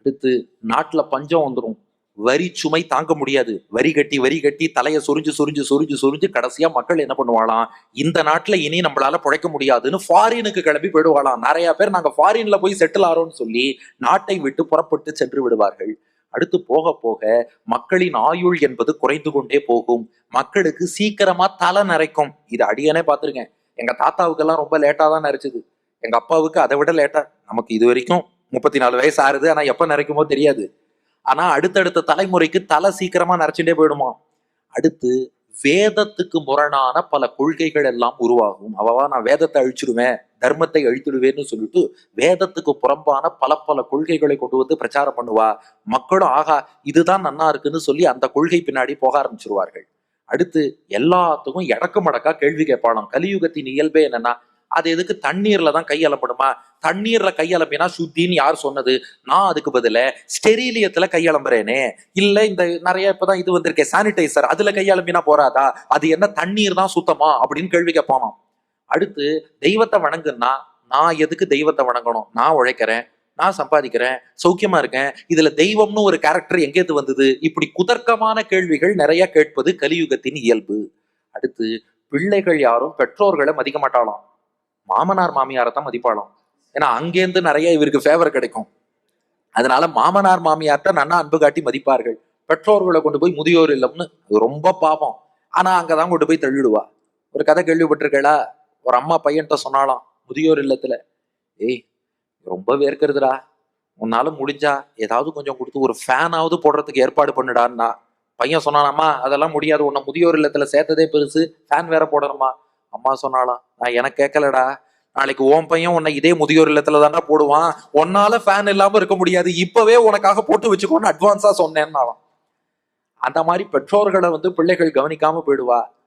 அடுத்து நாட்டுல பஞ்சம் வந்துடும், வரி சுமை தாங்க முடியாது, வரி கட்டி வரி கட்டி தலையை சொரிஞ்சு சொரிஞ்சு சொரிஞ்சு சொரிஞ்சு கடைசியா மக்கள் என்ன பண்ணுவாளாம், இந்த நாட்டுல இனி நம்மளால பிழைக்க முடியாதுன்னு ஃபாரினுக்கு கிளம்பி போயிடுவாளாம். நிறைய பேர் நாங்க ஃபாரின்ல போய் செட்டில் ஆறோம்னு சொல்லி நாட்டை விட்டு புறப்பட்டு சென்று விடுவார்கள். அடுத்து போக போக மக்களின் ஆயுள் என்பது குறைந்து கொண்டே போகும். மக்களுக்கு சீக்கிரமா தலை நரைக்கும். இது அடியனே பார்த்திருக்கேன். எங்க தாத்தாவுக்கெல்லாம் ரொம்ப லேட்டா தான் நரைச்சது, எங்க அப்பாவுக்கு அதை விட லேட்டா. நமக்கு இது வரைக்கும் 34 வயசு ஆறுது, ஆனா எப்ப நரைக்குமோ தெரியாது. ஆனா அடுத்தடுத்த தலைமுறைக்கு தலை சீக்கிரமா நரைச்சுட்டே போயிடுமா. அடுத்து வேதத்துக்கு முரணான பல கொள்கைகள் எல்லாம் உருவாகும். அவவா நான் வேதத்தை அழிச்சிடுவேன், தர்மத்தை அழித்துடுவேன்னு சொல்லிட்டு வேதத்துக்கு புறம்பான பல பல கொள்கைகளை கொண்டு வந்து பிரச்சாரம் பண்ணுவா. மக்களும் ஆகா இதுதான் நன்னா இருக்குன்னு சொல்லி அந்த கொள்கை பின்னாடி போக ஆரம்பிச்சிருவார்கள். அடுத்து எல்லாத்துக்கும் எடக்கு மடக்கா கேள்வி கேட்பாளாம். கலியுகத்தின் இயல்பே என்னன்னா, அது எதுக்கு தண்ணீர்ல தான் கையலம்பணுமா, தண்ணீர்ல கையலம்பினா சுத்தின்னு யார் சொன்னது, நான் அதுக்கு பதில ஸ்டெரிலியத்துல கையலம்புறேனே, இல்ல இந்த நிறைய இப்பதான் இது வந்திருக்கேன் சானிடைசர், அதுல கையலம்பினா போறாதா, அது என்ன தண்ணீர் தான் சுத்தமா அப்படின்னு கேள்வி கேட்பானாம். அடுத்து தெய்வத்தை வணங்குன்னா, நான் எதுக்கு தெய்வத்தை வணங்கணும், நான் உழைக்கிறேன், நான் சம்பாதிக்கிறேன், சௌக்கியமா இருக்கேன், இதுல தெய்வம்னு ஒரு கேரக்டர் எங்கேது வந்தது, இப்படி குதர்க்கமான கேள்விகள் நிறைய கேட்பது கலியுகத்தின் இயல்பு. அடுத்து பிள்ளைகள் யாரும் பெற்றோர்களை மதிக்க மாட்டாளாம், மாமனார் மாமியாரை தான் மதிப்பாளாம். ஏன்னா அங்கேருந்து நிறைய இவருக்கு ஃபேவர் கிடைக்கும். அதனால மாமனார் மாமியார்ட்ட நன்னா அன்பு காட்டி மதிப்பார்கள். பெற்றோர்களை கொண்டு போய் முதியோர் இல்லம்னு, அது ரொம்ப பாவம், ஆனா அங்கதான் கொண்டு போய் தள்ளிடுவா. ஒரு கதை கேள்விப்பட்டிருக்கா, ஒரு அம்மா பையன்கிட்ட சொன்னாலாம் முதியோர் இல்லத்துல, ஏய் ரொம்ப வேர்க்கிறதுடா, உன்னால முடிஞ்சா ஏதாவது கொஞ்சம் கொடுத்து ஒரு ஃபேனாவது போடுறதுக்கு ஏற்பாடு பண்ணுடான்னா. பையன் சொன்னானாமா, அதெல்லாம் முடியாது, உன்னை முதியோர் இல்லத்துல சேர்த்ததே பெருசு, ஃபேன் வேற போடணுமா. அம்மா சொன்னாலாம், நான் எனக்கு கேட்கலடா, நாளைக்கு ஓன் பையன் உன்னை இதே முதியோர் இல்லத்துல தாண்டா போடுவான், உன்னால ஃபேன் இல்லாம இருக்க முடியாது, இப்பவே உனக்காக போட்டு வச்சுக்கோன்னு அட்வான்ஸா சொன்னேன்னாலாம். அந்த மாதிரி பெற்றோர்களை பிள்ளைகள் கவனிக்காம போயிடுவா.